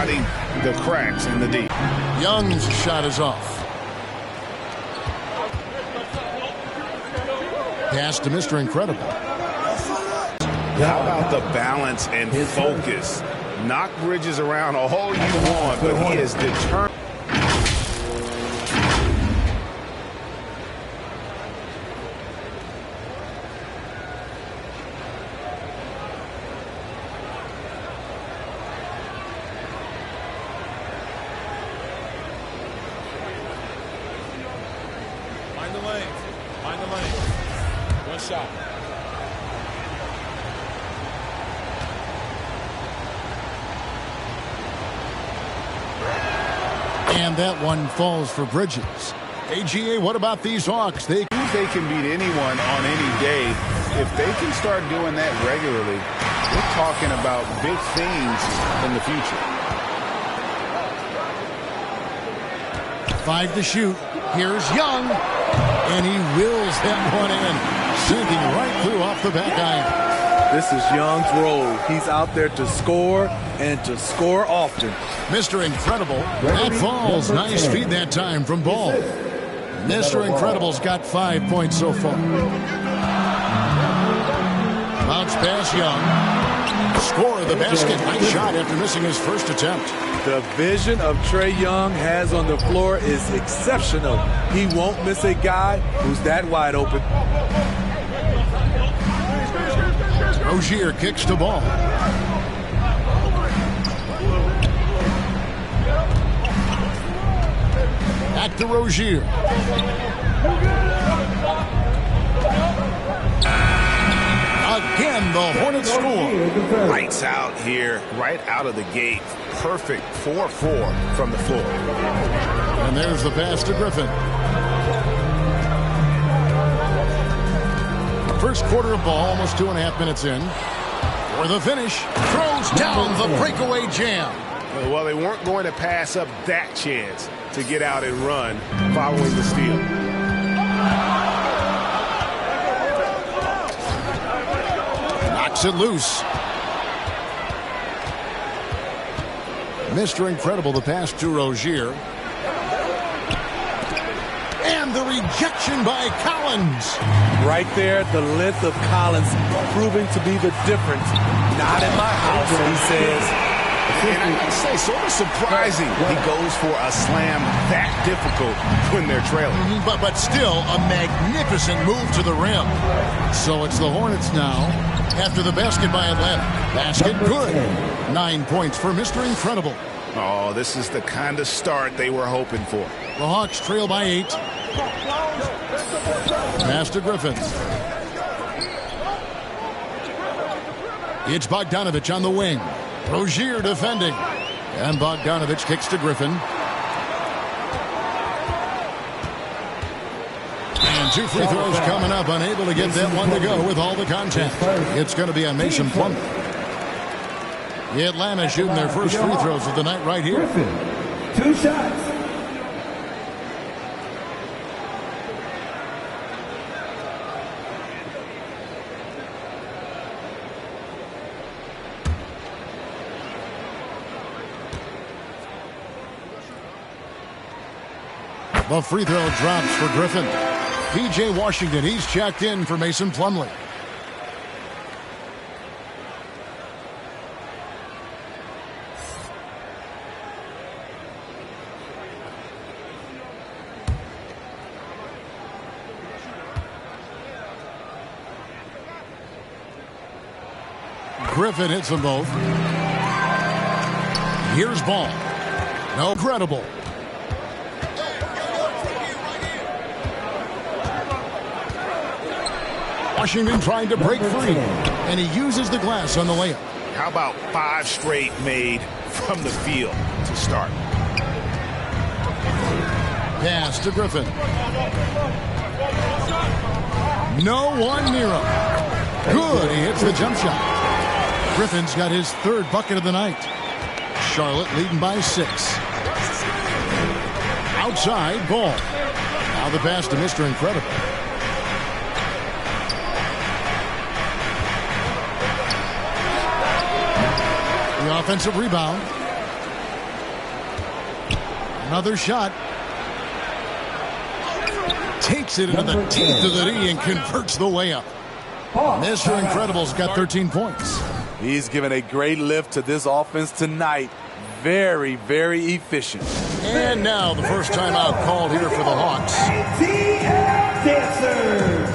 exploiting the cracks in the D. Young's shot is off. Pass to Mr. Incredible. How about the balance and focus? Knock Bridges around all you want, but he is determined. Find the lane. Find the lane. One shot. And that one falls for Bridges. AGA, what about these Hawks? They can beat anyone on any day. If they can start doing that regularly, we're talking about big things in the future. 5 to shoot. Here's Young. And he wills that one in. Sinking right through off the back iron. This is Young's role. He's out there to score and to score often. Mr. Incredible. That falls. Nice feed that time from Ball. Mr. Incredible's got 5 points so far. Bounce pass Young. Score the basket. Nice shot after missing his first attempt. The vision of Trae Young has on the floor is exceptional. He won't miss a guy who's that wide open. Rozier kicks the ball. Back to Rozier. Again, the Hornets score. Lights out here, right out of the gate. Perfect 4-4 from the floor. And there's the pass to Griffin. First quarter of ball, almost 2.5 minutes in. For the finish, throws down the breakaway jam. Well, they weren't going to pass up that chance to get out and run following the steal. Knocks it loose. Mr. Incredible, the pass to Rozier. And the rejection by Collins. Right there, the length of Collins proving to be the difference. Not in my house, he says. And I gotta say, sort of surprising he goes for a slam that difficult when they're trailing. But still, a magnificent move to the rim. So it's the Hornets now after the basket by Atlanta. Basket good. 9 points for Mr. Incredible. Oh, this is the kind of start they were hoping for. The Hawks trail by 8. Pass to Griffin. It's Bogdanovich on the wing. Rozier defending. And Bogdanovich kicks to Griffin. And 2 free throws coming up. Unable to get that one to go with all the contact. It's going to be on Mason Plumlee. Atlanta shooting their first free throws of the night right here. Griffin, 2 shots. The free throw drops for Griffin. P.J. Washington, he's checked in for Mason Plumlee. Griffin hits them both. Here's Ball. No, credible. Washington trying to break free, and he uses the glass on the layup. How about 5 straight made from the field to start? Pass to Griffin. No one near him. Good, he hits the jump shot. Griffin's got his 3rd bucket of the night. Charlotte leading by 6. Outside, Ball. Now the pass to Mr. Incredible. The offensive rebound. Another shot. Takes it into the teeth of the knee and converts the layup. Mr. Incredible's got 13 points. He's given a great lift to this offense tonight. Very, very efficient. And now the first timeout called here for the Hawks. Dancers.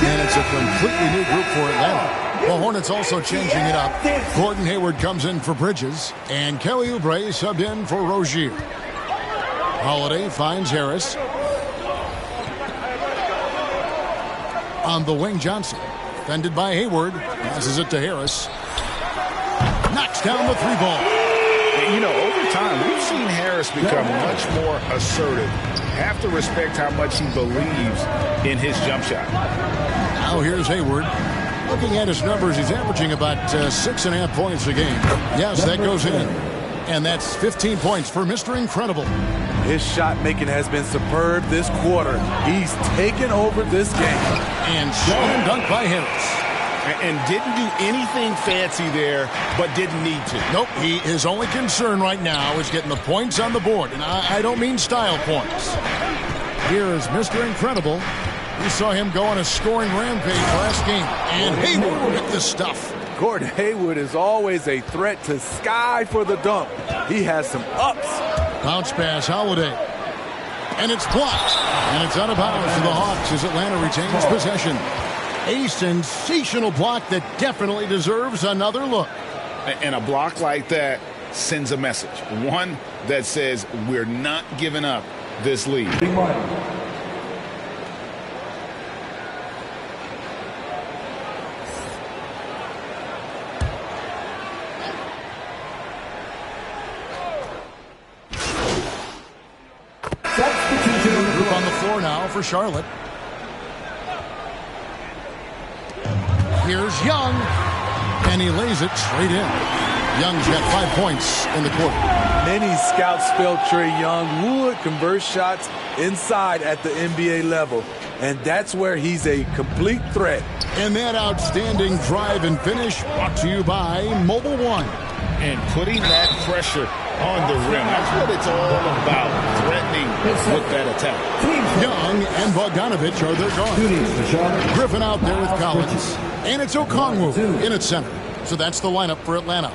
And it's a completely new group for Atlanta. The Hornets also changing it up. Gordon Hayward comes in for Bridges, and Kelly Oubre subbed in for Rozier. Holiday finds Harris. On the wing, Johnson. Defended by Hayward. Passes it to Harris. Knocks down the three ball. You know, over time, we've seen Harris become much more assertive. Have to respect how much he believes in his jump shot. Now here's Hayward. Looking at his numbers, he's averaging about 6.5 points a game. Yes, that goes in. And that's 15 points for Mr. Incredible. His shot making has been superb this quarter. He's taken over this game. And slam dunk by Harris. And didn't do anything fancy there, but didn't need to. Nope, his only concern right now is getting the points on the board. And I don't mean style points. Here is Mr. Incredible. We saw him go on a scoring rampage last game. And Hayward with the stuff. Gordon Hayward is always a threat to sky for the dunk. He has some ups. Bounce pass, Holiday. And it's blocked. And it's out of bounds to the Hawks as Atlanta retains possession. A sensational block that definitely deserves another look. And a block like that sends a message. One that says we're not giving up this lead. Group on the floor now for Charlotte. Here's Young, and he lays it straight in. Young's got 5 points in the quarter. Many scouts felt Trae Young would convert shots inside at the NBA level, and that's where he's a complete threat. And that outstanding drive and finish brought to you by Mobile One. And putting that pressure on the rim. That's what it's all about, threatening with that attack. Young and Bogdanovich are their guards. Griffin out there with Collins. And it's Okongwu in at center. So that's the lineup for Atlanta.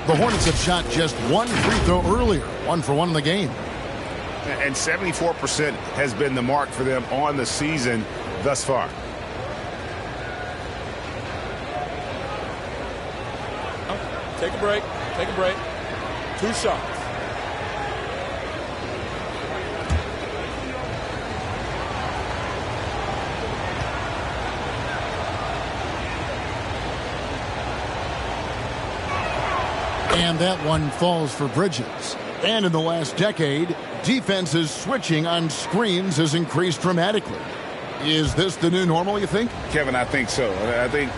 The Hornets have shot just one free throw earlier. 1 for 1 in the game. And 74% has been the mark for them on the season thus far. Take a break. Take a break. 2 shots. And that one falls for Bridges. And in the last decade, defenses switching on screens has increased dramatically. Is this the new normal, you think? Kevin, I think so. I think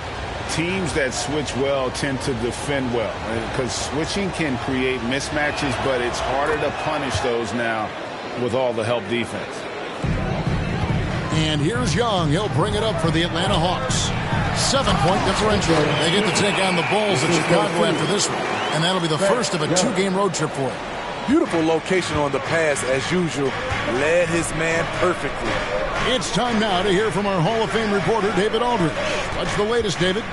teams that switch well tend to defend well, because switching can create mismatches, but it's harder to punish those now with all the help defense. And here's Young. He'll bring it up for the Atlanta Hawks. 7-point differential. They get to take on the Bulls in Chicago after this one. And that'll be the first of a 2-game road trip for him. Beautiful location on the pass as usual. Led his man perfectly. It's time now to hear from our Hall of Fame reporter, David Aldridge. What's the latest, David?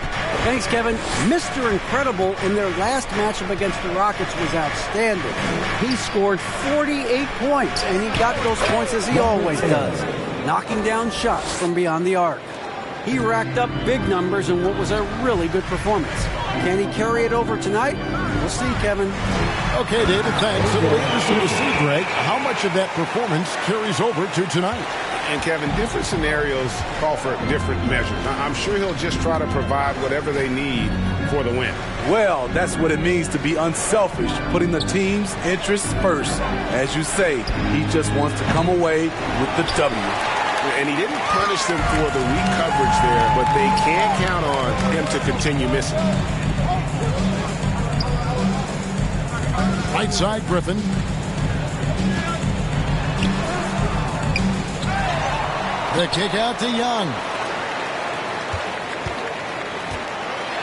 Thanks, Kevin. Mr. Incredible in their last matchup against the Rockets was outstanding. He scored 48 points, and he got those points as he always does, knocking down shots from beyond the arc. He racked up big numbers in what was a really good performance. Can he carry it over tonight? We'll see, Kevin. Okay, David, thanks. It'll be interesting to see, Greg, how much of that performance carries over to tonight. And, Kevin, different scenarios call for different measures. I'm sure he'll just try to provide whatever they need for the win. Well, that's what it means to be unselfish, putting the team's interests first. As you say, he just wants to come away with the W. and he didn't punish them for the weak coverage there, but they can't count on him to continue missing. Right side, Griffin. The kick out to Young.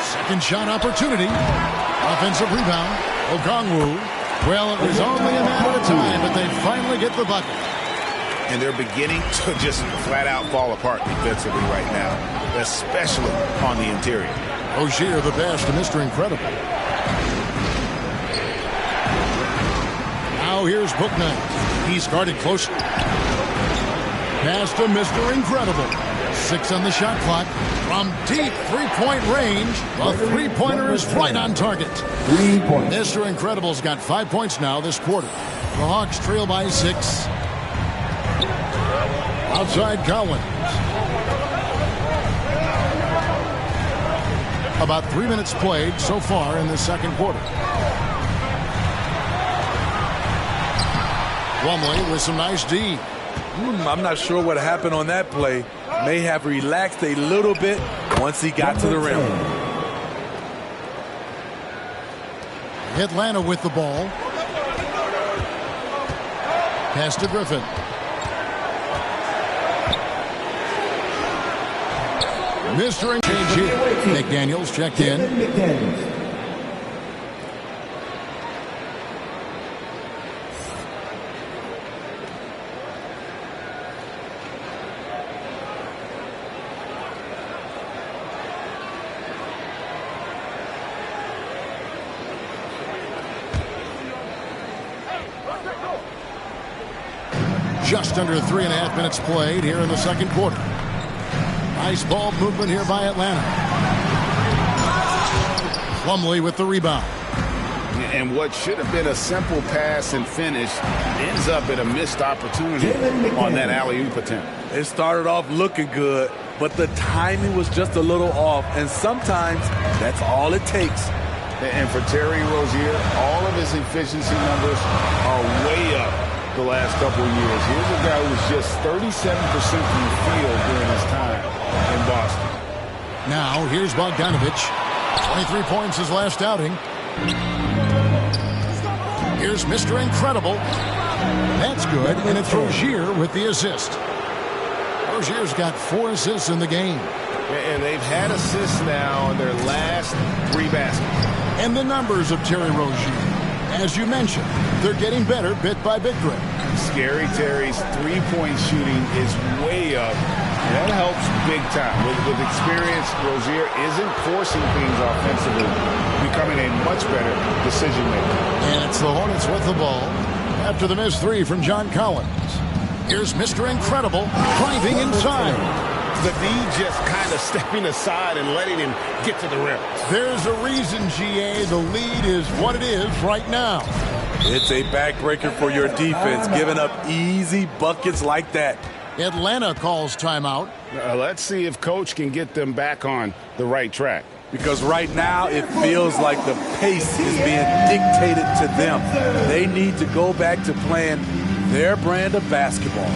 Second shot opportunity. Offensive rebound. Okongwu. Well, it was only a matter of time, but they finally get the bucket. And they're beginning to just flat out fall apart defensively right now, especially on the interior. Rozier the pass to Mr. Incredible. Now here's Bouknight. He's guarded closely. Pass to Mr. Incredible. 6 on the shot clock. From deep three-point range, the three-pointer is right on target. 3 points. Mr. Incredible's got 5 points now this quarter. The Hawks trail by 6. Outside Collins. About 3 minutes played so far in the second quarter. Plumlee with some nice D. I'm not sure what happened on that play. May have relaxed a little bit once he got to the rim. Atlanta with the ball. Pass to Griffin. Mr. Change here. McDaniels checked in. McDaniels. Just under 3.5 minutes played here in the second quarter. Nice ball movement here by Atlanta. Plumlee with the rebound. And what should have been a simple pass and finish ends up in a missed opportunity on that alley-oop attempt. It started off looking good, but the timing was just a little off, and sometimes that's all it takes. And for Terry Rozier, all of his efficiency numbers are way up the last couple of years. Here's a guy who was just 37% from the field during his time in Boston. Now, here's Bogdanovich. 23 points his last outing. Here's Mr. Incredible. That's good, and it's Rozier with the assist. Rozier's got 4 assists in the game. And they've had assists now in their last 3 baskets. And the numbers of Terry Rozier, as you mentioned, they're getting better bit by bit, Greg. Scary Terry's three-point shooting is way up. And that helps big time. With experience, Rozier isn't forcing things offensively, becoming a much better decision maker. And it's the Hornets with the ball after the missed 3 from John Collins. Here's Mr. Incredible driving inside. The D just kind of stepping aside and letting him get to the rim. There's a reason, GA, the lead is what it is right now. It's a backbreaker for your defense, giving up easy buckets like that. Atlanta calls timeout. Let's see if Coach can get them back on the right track. Because right now it feels like the pace is being dictated to them. They need to go back to playing their brand of basketball.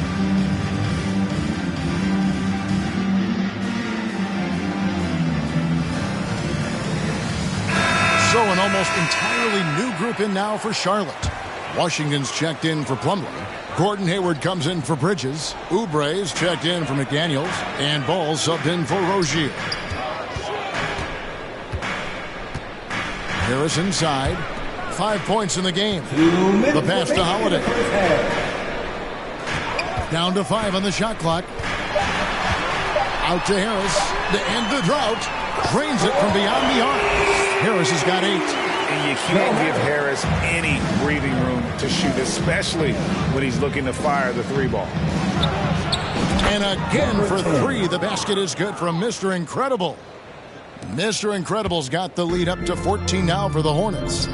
So an almost entirely new group in now for Charlotte. Washington's checked in for Plumlee. Gordon Hayward comes in for Bridges. Oubre's checked in for McDaniels. And Ball subbed in for Rozier. Harris inside. 5 points in the game. The pass to Holiday. Down to 5 on the shot clock. Out to Harris to end the drought. Drains it from beyond the arc. Harris has got 8. And you can't give Harris any breathing room to shoot, especially when he's looking to fire the 3-ball. And again for 3. The basket is good from Mr. Incredible. Mr. Incredible's got the lead up to 14 now for the Hornets.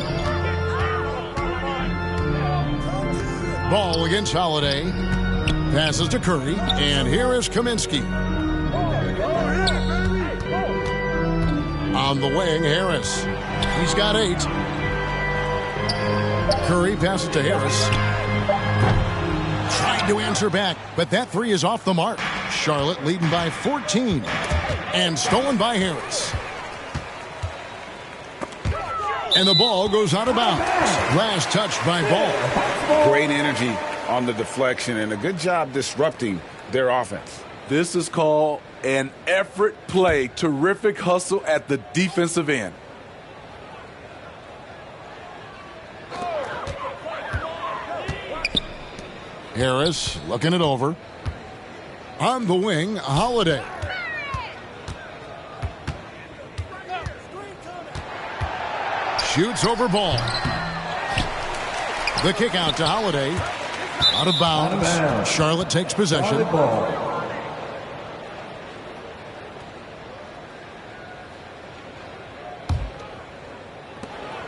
Ball against Holiday. Passes to Curry. And here is Kaminsky. On the wing, Harris. He's got 8. Curry passes to Harris. Trying to answer back, but that 3 is off the mark. Charlotte leading by 14. And stolen by Harris. And the ball goes out of bounds. Last touch by Ball. Great energy on the deflection and a good job disrupting their offense. This is called an effort play. Terrific hustle at the defensive end. Harris looking it over. On the wing, Holiday. Shoots over Ball. The kick out to Holiday. Out of bounds. Charlotte takes possession.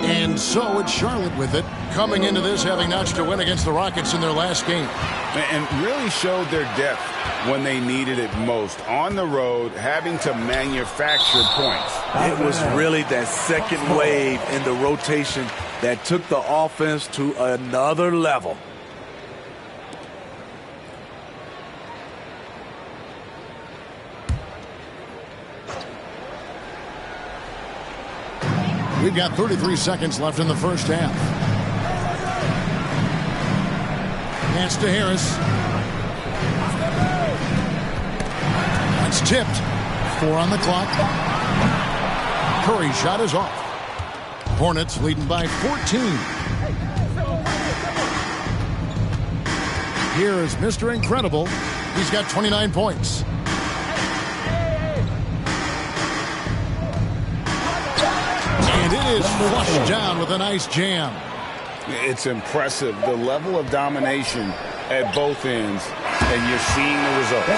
And so it's Charlotte with it, coming into this having notched a win against the Rockets in their last game. And really showed their depth when they needed it most. On the road, having to manufacture points. It was really that second wave in the rotation that took the offense to another level. We've got 33 seconds left in the first half. Pass to Harris. That's tipped. 4 on the clock. Curry's shot is off. Hornets leading by 14. Here is Mr. Incredible. He's got 29 points. And it is flushed down with a nice jam. It's impressive, the level of domination at both ends, and you're seeing the results.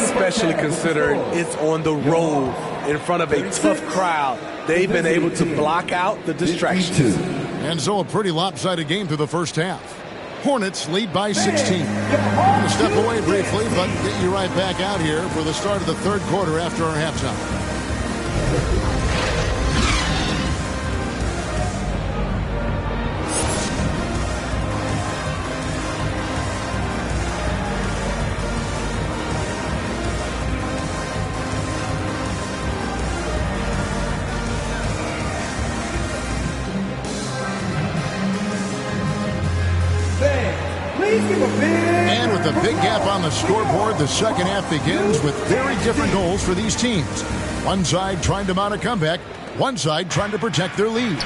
Especially considering it's on the road in front of a tough crowd. They've been able to block out the distractions. And so a pretty lopsided game through the first half. Hornets lead by 16. I'm going to step away briefly, but get you right back out here for the start of the third quarter after our halftime. And with a big gap on the scoreboard, the second half begins with very different goals for these teams. One side trying to mount a comeback, one side trying to protect their lead.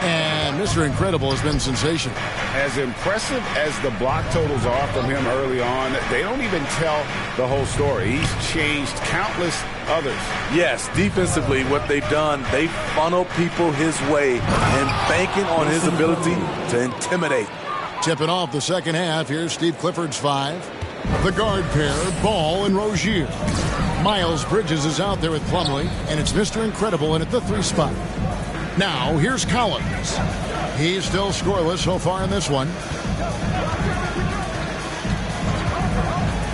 And Mr. Incredible has been sensational. As impressive as the block totals are from him early on, they don't even tell the whole story. He's changed countless others. Yes, defensively, what they've done, they funnel people his way and banking on his ability to intimidate. Tipping off the second half, here's Steve Clifford's 5. The guard pair, Ball and Rozier. Miles Bridges is out there with Plumlee, and it's Mr. Incredible in at the 3 spot. Now, here's Collins. He's still scoreless so far in this one.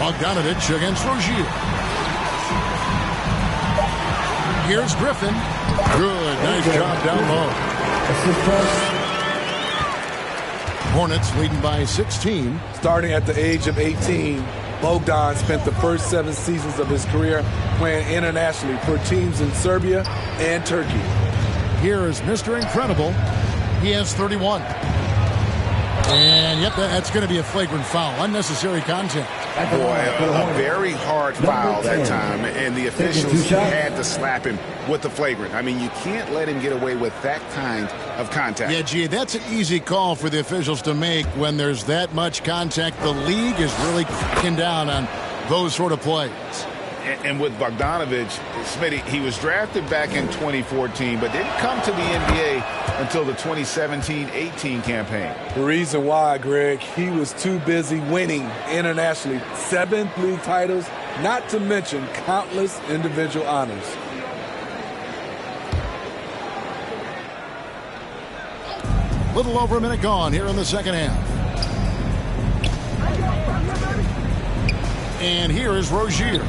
Bogdanovich against Rozier. Here's Griffin. Good, nice job down low. Hornets leading by 16. Starting at the age of 18, Bogdan spent the first 7 seasons of his career playing internationally for teams in Serbia and Turkey. Here is Mr. Incredible. He has 31. And yep, that's going to be a flagrant foul. Unnecessary contact. Boy, a very hard foul that time, and the officials had to slap him with the flagrant. I mean, you can't let him get away with that kind of contact. Yeah, gee, that's an easy call for the officials to make when there's that much contact. The league is really cracking down on those sort of plays. And with Bogdanovich, Smitty, he was drafted back in 2014, but didn't come to the NBA until the 2017-18 campaign. The reason why, Greg, he was too busy winning internationally. 7 league titles, not to mention countless individual honors. Little over a minute gone here in the second half. And here is Rozier.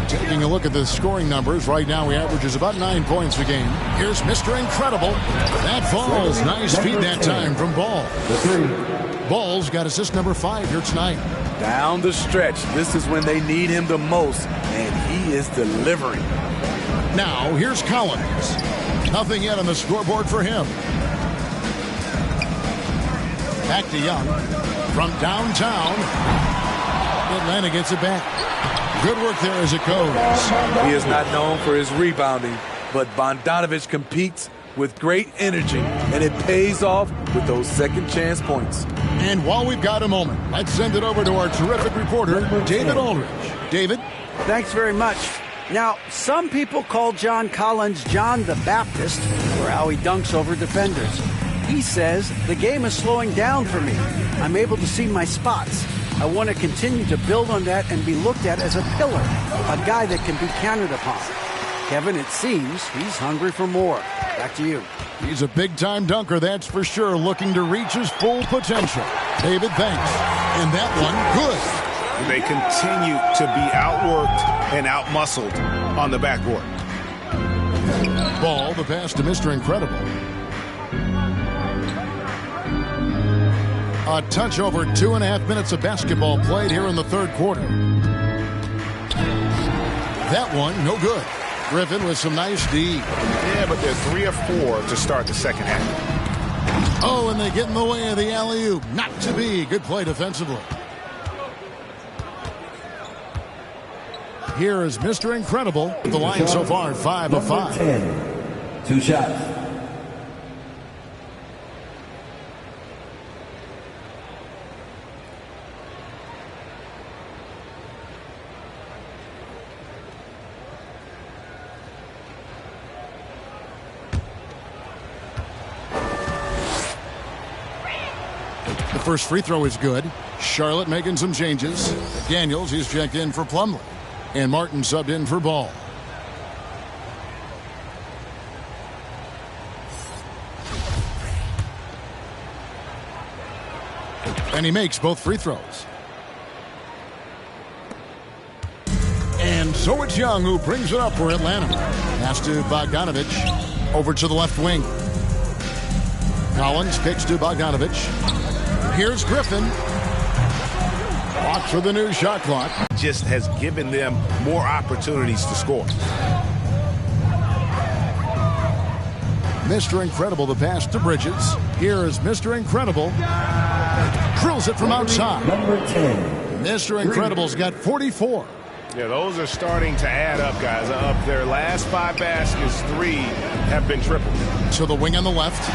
Taking a look at the scoring numbers, right now he averages about 9 points a game. Here's Mr. Incredible. That falls. Nice feed that time from Ball. Ball's got assist number 5 here tonight. Down the stretch, this is when they need him the most, and he is delivering. Now, here's Collins. Nothing yet on the scoreboard for him. Back to Young. From downtown. Atlanta gets it back. Good work there as it goes. He is not known for his rebounding, but Bogdanovich competes with great energy, and it pays off with those second chance points. And while we've got a moment, let's send it over to our terrific reporter, David Aldridge. David? Thanks very much. Now, some people call John Collins John the Baptist for how he dunks over defenders. He says, the game is slowing down for me. I'm able to see my spots. I want to continue to build on that and be looked at as a pillar, a guy that can be counted upon. Kevin, it seems he's hungry for more. Back to you. He's a big-time dunker, that's for sure, looking to reach his full potential. David, thanks. And that one, good. They continue to be outworked and outmuscled on the backboard. Ball, the pass to Mr. Incredible. A touch over 2.5 minutes of basketball played here in the third quarter. That one, no good. Griffin with some nice D. Yeah, but they're 3 of 4 to start the second half. Oh, and they get in the way of the alley-oop. Not to be. Good play defensively. Here is Mr. Incredible. The line so far, 5 of 5. 10. 2 shots. The first free throw is good. Charlotte making some changes. Daniels, he's checked in for Plumlee. And Martin subbed in for Ball. And he makes both free throws. And so it's Young who brings it up for Atlanta. Pass to Bogdanovich. Over to the left wing. Collins kicks to Bogdanovich. Here's Griffin. Walks for the new shot clock. Just has given them more opportunities to score. Mr. Incredible, the pass to Bridges. Here is Mr. Incredible. Drills it from outside. Number 10. Mr. Incredible's got 44. Yeah, those are starting to add up, guys. Up their last 5 baskets, 3 have been tripled. To the wing on the left.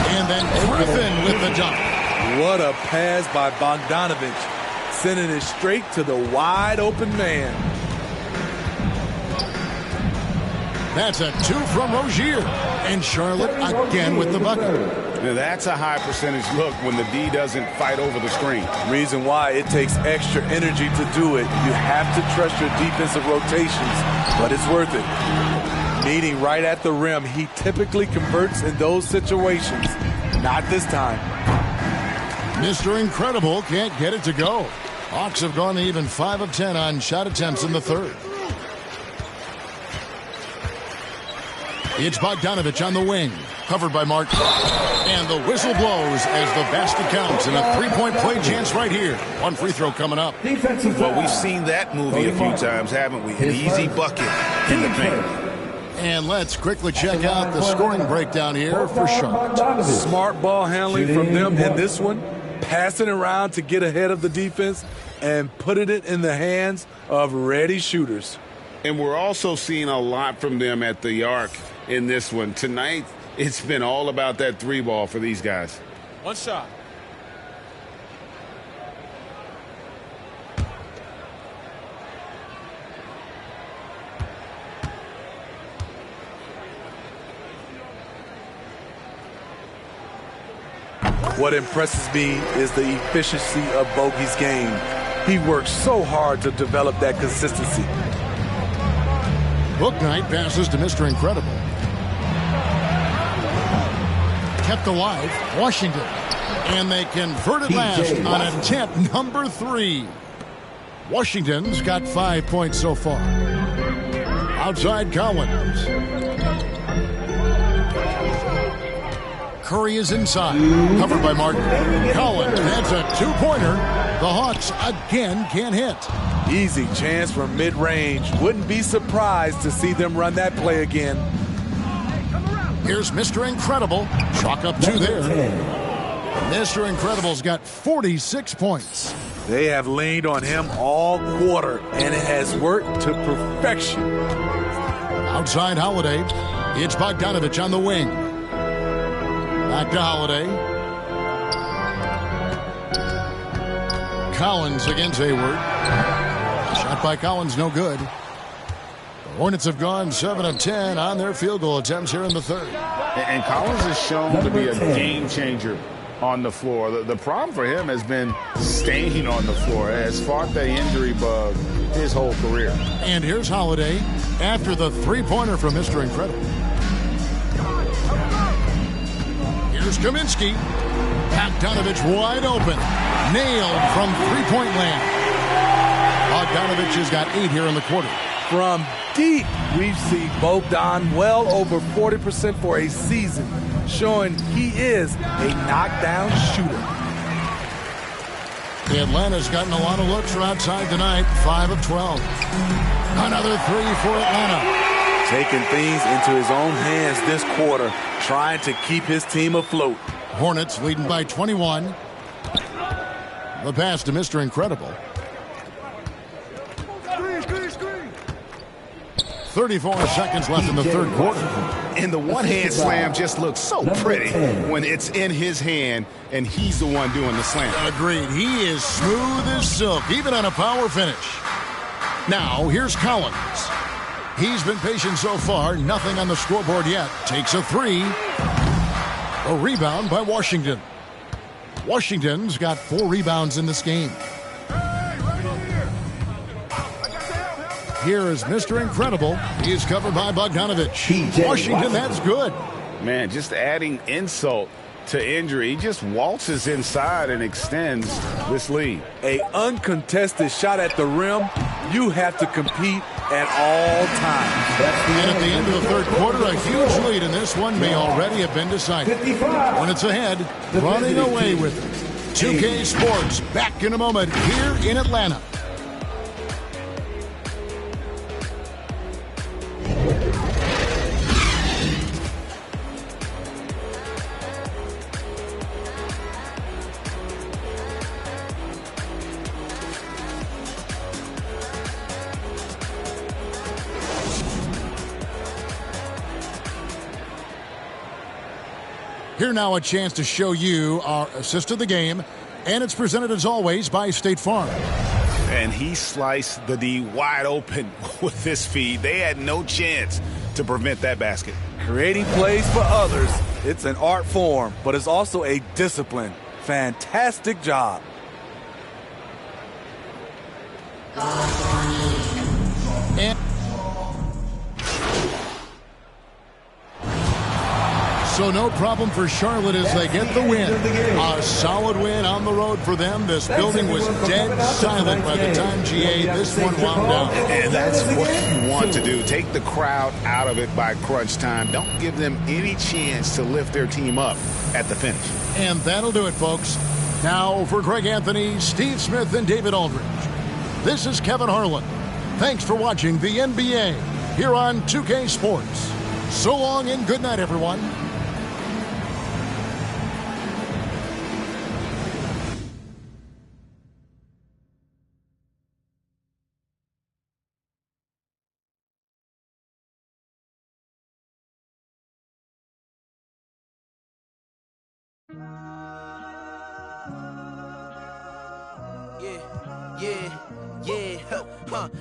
And then Griffin with the dunk. What a pass by Bogdanovich, sending it straight to the wide open man. That's a 2 from Rozier. And Charlotte again with the bucket. Now that's a high percentage look when the D doesn't fight over the screen. Reason why it takes extra energy to do it. You have to trust your defensive rotations, but it's worth it. Meeting right at the rim, he typically converts in those situations. Not this time. Mr. Incredible can't get it to go. Hawks have gone to even 5 of 10 on shot attempts in the third. It's Bogdanovich on the wing, covered by Martin. And the whistle blows as the basket counts, and a 3-point play chance right here. One free throw coming up. Well, we've seen that movie a few times, haven't we? An easy bucket in the paint. And let's quickly check out the scoring breakdown here for Charlotte. Smart ball handling from them in this one. Passing around to get ahead of the defense and putting it in the hands of ready shooters. And we're also seeing a lot from them at the arc in this one. Tonight, it's been all about that 3 ball for these guys. One shot. What impresses me is the efficiency of Bogey's game. He works so hard to develop that consistency. Bouknight passes to Mr. Incredible. Kept alive, Washington. And they convert it last on attempt number 3. Washington's got 5 points so far. Outside Collins. Curry is inside. Covered by Martin. Collins adds a two-pointer. The Hawks again can't hit. Easy chance from mid-range. Wouldn't be surprised to see them run that play again. Here's Mr. Incredible. Chalk up two there. Mr. Incredible's got 46 points. They have leaned on him all quarter, and it has worked to perfection. Outside Holiday. It's Bogdanovich on the wing. Back to Holiday. Collins against Hayward. Shot by Collins, no good. The Hornets have gone 7 of 10 on their field goal attempts here in the third. And Collins is shown to be a game changer on the floor. The problem for him has been staying on the floor. Has fought the injury bug his whole career. And here's Holiday after the three-pointer from Mr. Incredible. Here's Kaminsky. Bogdanovich wide open. Nailed from three-point land. Bogdanovich has got 8 here in the quarter. From deep, we've seen Bogdan well over 40% for a season, showing he is a knockdown shooter. Atlanta's gotten a lot of looks from outside tonight. 5 of 12. Another three for Atlanta. Taking things into his own hands this quarter, trying to keep his team afloat. Hornets leading by 21. The pass to Mr. Incredible. 34 seconds left in the third quarter. And the one-hand slam just looks so pretty when it's in his hand and he's the one doing the slam. Agreed. He is smooth as silk, even on a power finish. Now, here's Collins. He's been patient so far. Nothing on the scoreboard yet. Takes a three. A rebound by Washington. Washington's got 4 rebounds in this game. Here is Mr. Incredible. He is covered by Bogdanovich. Washington, that's good. Man, just adding insult to injury. He just waltzes inside and extends this lead. A uncontested shot at the rim. You have to compete at all times. And at the end of the third quarter, a huge lead in this one may already have been decided. Hornets ahead, running away with it. 2K Sports back in a moment here in Atlanta. Here now a chance to show you our assist of the game, and it's presented as always by State Farm. And he sliced the D wide open with this feed. They had no chance to prevent that basket. Creating plays for others, it's an art form, but it's also a discipline. Fantastic job. And so no problem for Charlotte as they get the win. A solid win on the road for them. This building was dead silent by the time GA this one wound down. And that's what you want to do. Take the crowd out of it by crunch time. Don't give them any chance to lift their team up at the finish. And that'll do it, folks. Now for Greg Anthony, Steve Smith, and David Aldridge. This is Kevin Harlan. Thanks for watching the NBA here on 2K Sports. So long and good night, everyone.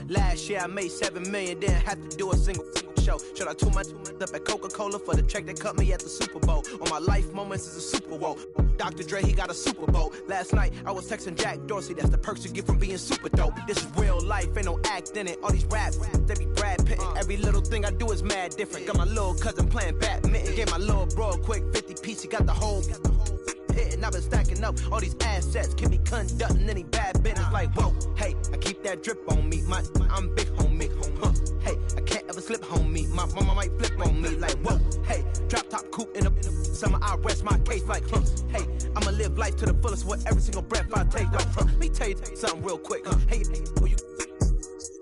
Last year I made $7 million, didn't have to do a single show. Shout out to my up at Coca-Cola for the check that cut me at the Super Bowl. On my life moments is a Super Bowl. Dr. Dre, he got a Super Bowl. Last night I was texting Jack Dorsey. That's the perks you get from being super dope. This is real life, ain't no act in it. All these raps, they be Brad Pittin'. Every little thing I do is mad different. Got my little cousin playing badminton. Gave my little bro a quick 50 piece. He got the whole and I've been stacking up all these assets. Can be conducting any bad business. Like, whoa, hey, I keep that drip on me. I'm big homie. Hey, I can't ever slip, homie. My mama might flip on me like, whoa, hey. Drop top coupe in the summer, I rest my case like, hey. I'ma live life to the fullest with every single breath I take. Let me tell you something real quick. Hey, who you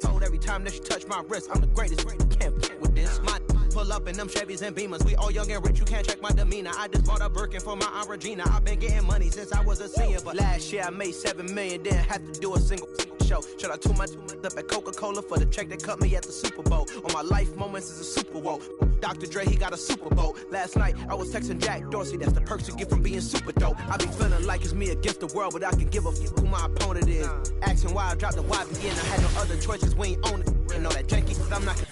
told every time that you touch my wrist, I'm the greatest. Can't f with this. My pull up in them Chevys and Beamers. We all young and rich, you can't check my demeanor. I just bought a Birkin for my Aunt Regina. I've been getting money since I was a senior, but last year I made 7 million, didn't have to do a single show. Should I tune my up at Coca-Cola for the check that cut me at the Super Bowl? On my life moments is a Super Bowl. Dr. Dre, he got a Super Bowl. Last night I was texting Jack Dorsey. That's the perks you get from being super dope. I be feeling like it's me against the world, but I can give a f who my opponent is. Asking why I dropped the YBN, I had no other choices. We ain't own it. And all that janky, cause I'm not.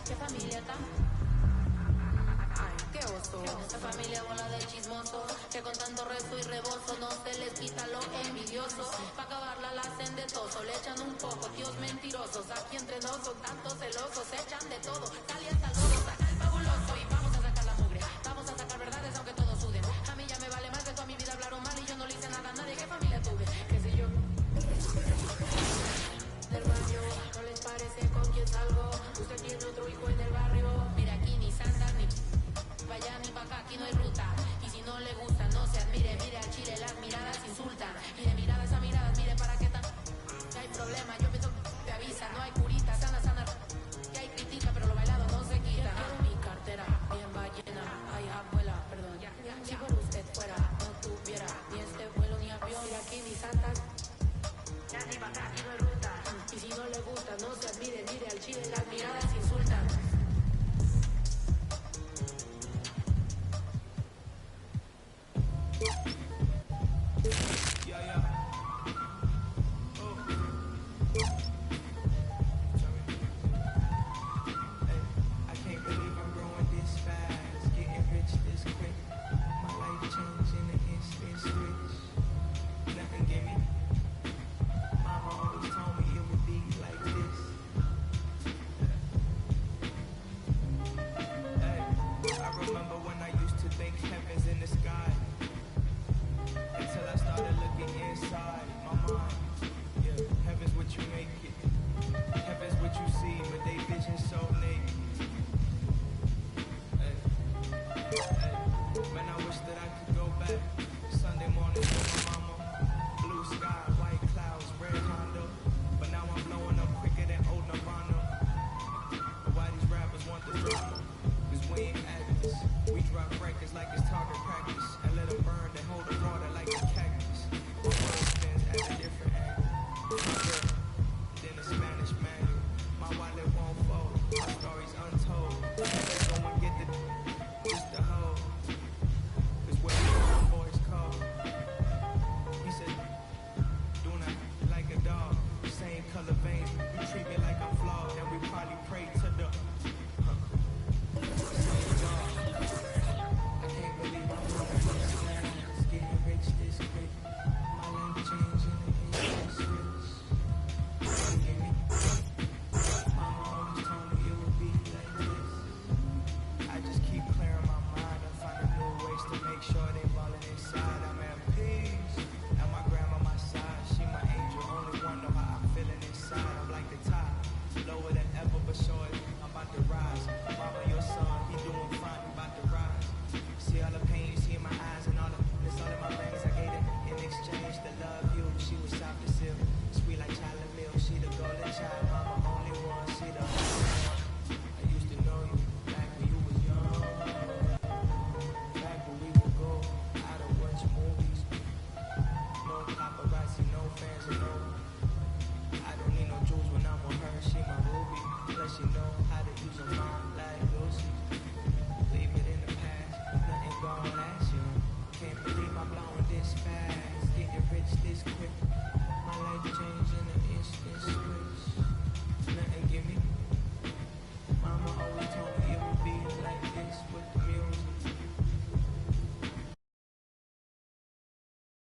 ¿Qué familia tan? Ay, qué oso. Esta familia bola de chismoso, que con tanto rezo y rebozo no se les quita lo envidioso. Pa' acabarla la hacen de toso, le echan un poco, tíos mentirosos. Aquí entre nos son tantos celosos, echan de todo, sale hasta el lodo, saca el fabuloso y vamos a sacar la mugre. Vamos a sacar verdades aunque todos suden. A mí ya me vale más que toda mi vida hablaron mal y yo no le hice nada a nadie. ¿Qué familia tuve? ¿Qué sé yo? Del baño, ¿no les parece con quién salgo? Usted tiene otro hijo en el barrio. Mira, aquí ni santa ni pa' allá ni pa' acá, aquí no hay ruta. Y si no le gusta, no se admire. Mire al chile, las miradas insultan. Y de miradas a miradas, mire para qué tan. Que hay problema, yo pienso que te avisa. No hay curita, sana, sana. Que hay critica, pero lo bailado no se quita. Mi cartera, bien ballena. Ay, abuela, perdón. Si por usted fuera, no tuviera ni este vuelo ni avión. Mira, aquí ni santa. Ya ni pa' acá, aquí no hay ruta. Y si no le gusta, no se admire, mire al chile, las miradas insultan.